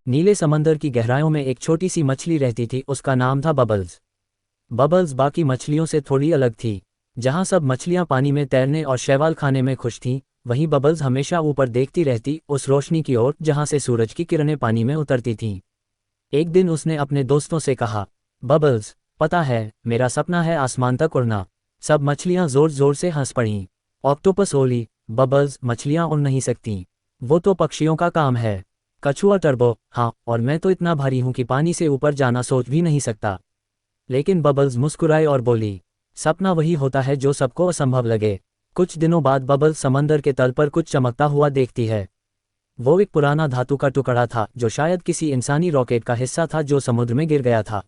नीले समंदर की गहराइयों में एक छोटी सी मछली रहती थी, उसका नाम था बबल्स। बबल्स बाकी मछलियों से थोड़ी अलग थी। जहाँ सब मछलियाँ पानी में तैरने और शैवाल खाने में खुश थीं, वहीं बबल्स हमेशा ऊपर देखती रहती, उस रोशनी की ओर जहाँ से सूरज की किरणें पानी में उतरती थीं। एक दिन उसने अपने दोस्तों से कहा, बबल्स, पता है, मेरा सपना है आसमान तक उड़ना। सब मछलियाँ जोर जोर से हंस पड़ीं। ऑक्टोपस बोली, बबल्स, मछलियाँ उड़ नहीं सकतीं, वो तो पक्षियों का काम है। कछुआ टर्बो, हाँ, और मैं तो इतना भारी हूँ कि पानी से ऊपर जाना सोच भी नहीं सकता। लेकिन बबल्स मुस्कुराई और बोली, सपना वही होता है जो सबको असंभव लगे। कुछ दिनों बाद बबल्स समंदर के तल पर कुछ चमकता हुआ देखती है। वो एक पुराना धातु का टुकड़ा था जो शायद किसी इंसानी रॉकेट का हिस्सा था जो समुद्र में गिर गया था।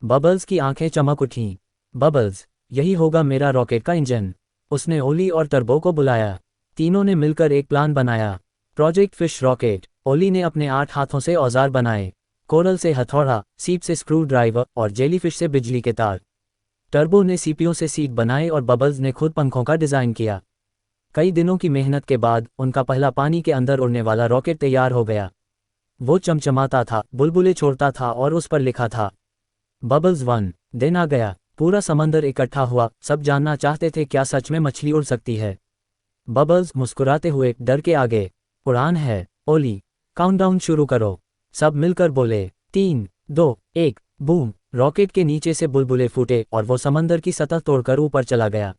बबल्स की आंखें चमक उठीं। बबल्स, यही होगा मेरा रॉकेट का इंजन। उसने ओली और टर्बो को बुलाया। तीनों ने मिलकर एक प्लान बनाया, प्रोजेक्ट फिश रॉकेट। ओली ने अपने 8 हाथों से औजार बनाए, कोरल से हथौड़ा, सीप से स्क्रू ड्राइवर और जेलीफिश से बिजली के तार। टर्बो ने सीपियों से सीट बनाए और बबल्स ने खुद पंखों का डिज़ाइन किया। कई दिनों की मेहनत के बाद उनका पहला पानी के अंदर उड़ने वाला रॉकेट तैयार हो गया। वो चमचमाता था, बुलबुले छोड़ता था और उस पर लिखा था, बबल्स 1। दिन आ गया, पूरा समंदर इकट्ठा हुआ, सब जानना चाहते थे क्या सच में मछली उड़ सकती है। बबल्स मुस्कुराते हुए डर के आगे, उड़ान है ओली, काउंटडाउन शुरू करो। सब मिलकर बोले, 3, 2, 1, बूम। रॉकेट के नीचे से बुलबुले फूटे और वो समंदर की सतह तोड़कर ऊपर चला गया।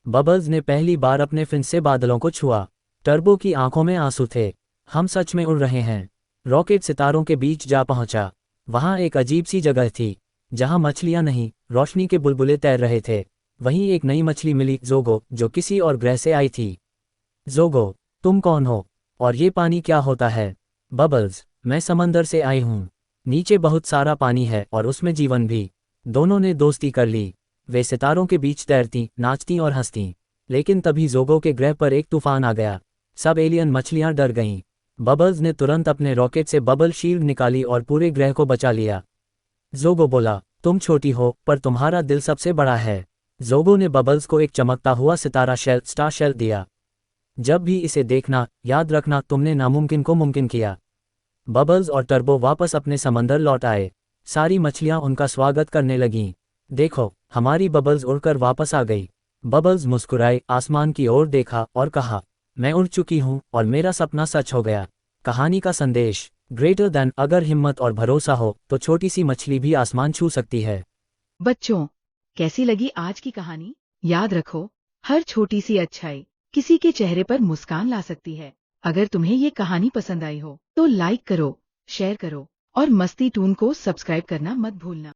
बबल्स ने पहली बार अपने फिन से बादलों को छुआ। टर्बो की आंखों में आंसू थे, हम सच में उड़ रहे हैं। रॉकेट सितारों के बीच जा पहुंचा। वहां एक अजीब सी जगह थी, जहां मछलियां नहीं, रोशनी के बुलबुले तैर रहे थे। वहीं एक नई मछली मिली, जोगो, जो किसी और ग्रह से आई थी। जोगो, तुम कौन हो? और ये पानी क्या होता है? बबल्स, मैं समंदर से आई हूँ। नीचे बहुत सारा पानी है और उसमें जीवन भी। दोनों ने दोस्ती कर ली। वे सितारों के बीच तैरती, नाचती और हंसती। लेकिन तभी जोगो के ग्रह पर एक तूफान आ गया। सब एलियन मछलियां डर गईं। बबल्स ने तुरंत अपने रॉकेट से बबल शील्ड निकाली और पूरे ग्रह को बचा लिया। जोगो बोला, तुम छोटी हो पर तुम्हारा दिल सबसे बड़ा है। जोगो ने बबल्स को एक चमकता हुआ सितारा शेल, स्टार शेल दिया। जब भी इसे देखना, याद रखना तुमने नामुमकिन को मुमकिन किया। बबल्स और टर्बो वापस अपने समंदर लौट आए। सारी मछलियां उनका स्वागत करने लगीं। देखो, हमारी बबल्स उड़कर वापस आ गई। बबल्स मुस्कुराए, आसमान की ओर देखा और कहा, मैं उड़ चुकी हूँ और मेरा सपना सच हो गया। कहानी का संदेश, ग्रेटर देन, अगर हिम्मत और भरोसा हो तो छोटी सी मछली भी आसमान छू सकती है। बच्चों, कैसी लगी आज की कहानी? याद रखो, हर छोटी सी अच्छाई किसी के चेहरे पर मुस्कान ला सकती है। अगर तुम्हें ये कहानी पसंद आई हो तो लाइक करो, शेयर करो और मस्ती टून को सब्सक्राइब करना मत भूलना।